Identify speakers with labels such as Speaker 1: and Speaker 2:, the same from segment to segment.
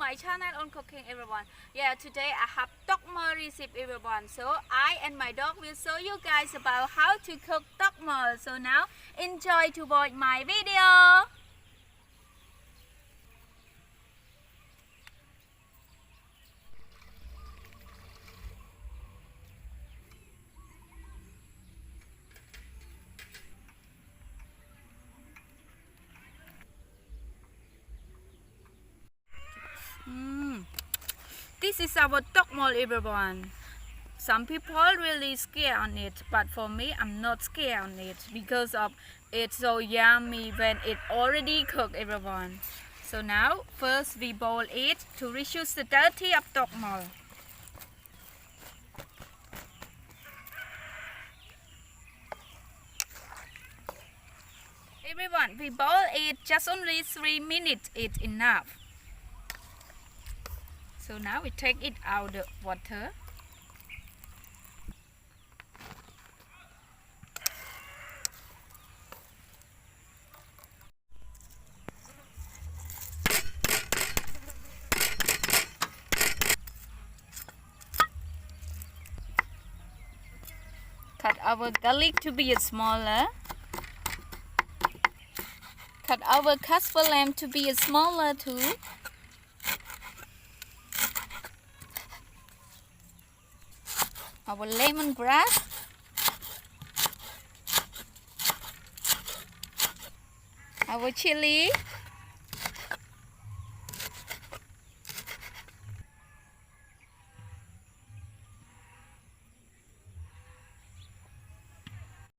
Speaker 1: my channel Oun Cooikng, everyone. Yeah, today I have Tok Mol recipe, everyone. So I and my dog will show you guys about how to cook Tok Mol. So now enjoy to watch my video. This is our Tok Mol, everyone. Some people really scared on it, but for me, I'm not scared on it because of it's so yummy when it already cooked, everyone. So now, first we boil it to reduce the dirty of Tok Mol. Everyone, we boil it just only 3 minutes. It's enough. So now we take it out the water. Cut our garlic to be smaller. Cut our cassava lamb to be smaller too. Our lemongrass. Our chili.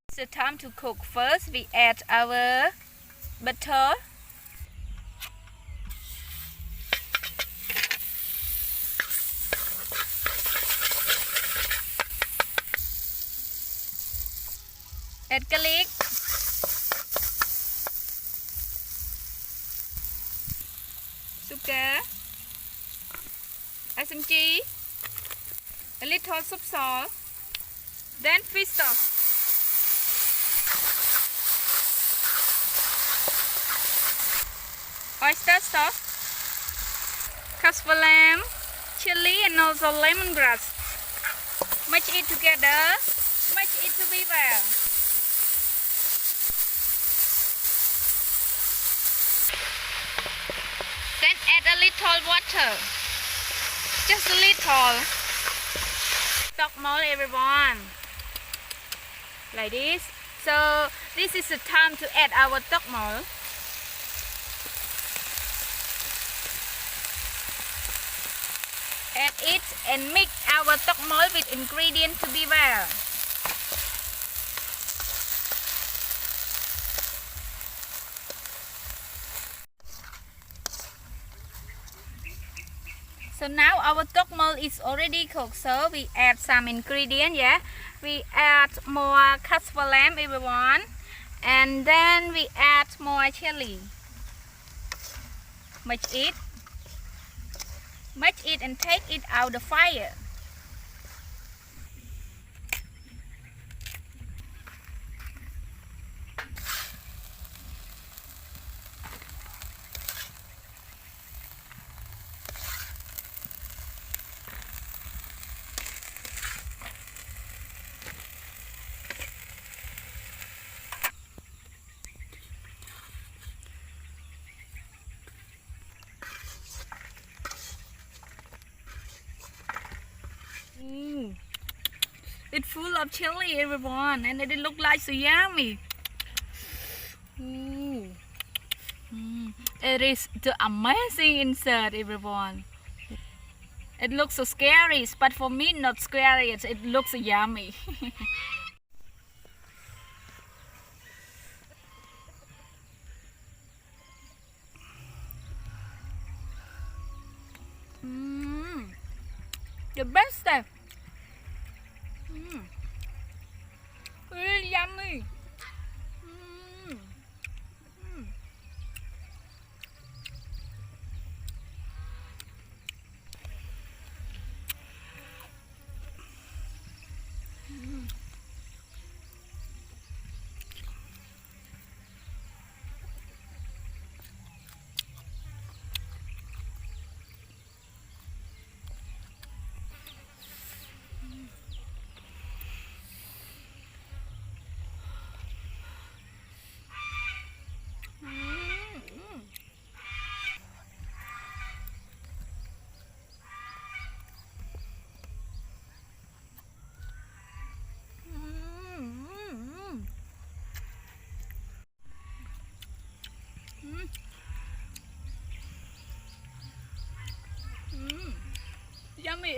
Speaker 1: It's the time to cook. First we add our butter. Add garlic, sugar, add some cheese, a little soup sauce, then fish sauce. Oyster sauce, cassava lamb, chili, and also lemongrass. Mix it together. Mix it to be well. Then add a little water. Just a little. Tok Mol, everyone. Like this. So this is the time to add our Tok Mol. Add it and mix our Tok Mol with ingredients to be well. So now our Tok Mol is already cooked. So we add some ingredients. Yeah, we add more cassava lamb, everyone, and then we add more chili. Mix it. Mix it and take it out the fire. It's full of chili, everyone, and it looks like so yummy. It is the amazing insert, everyone. It looks so scary, but for me, not scary. It looks yummy. The best stuff. Really yummy.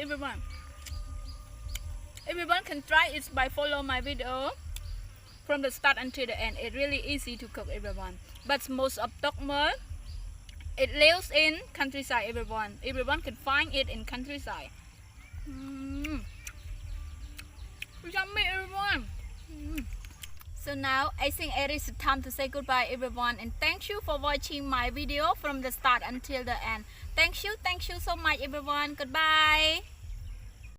Speaker 1: everyone. Everyone can try it by follow my video from the start until the end. It's really easy to cook, everyone. But most of Tok Mol, it lives in countryside, everyone. Everyone can find it in countryside. Yummy, everyone. So now I think it is time to say goodbye, everyone, and thank you for watching my video from the start until the end. Thank you so much, everyone. Goodbye.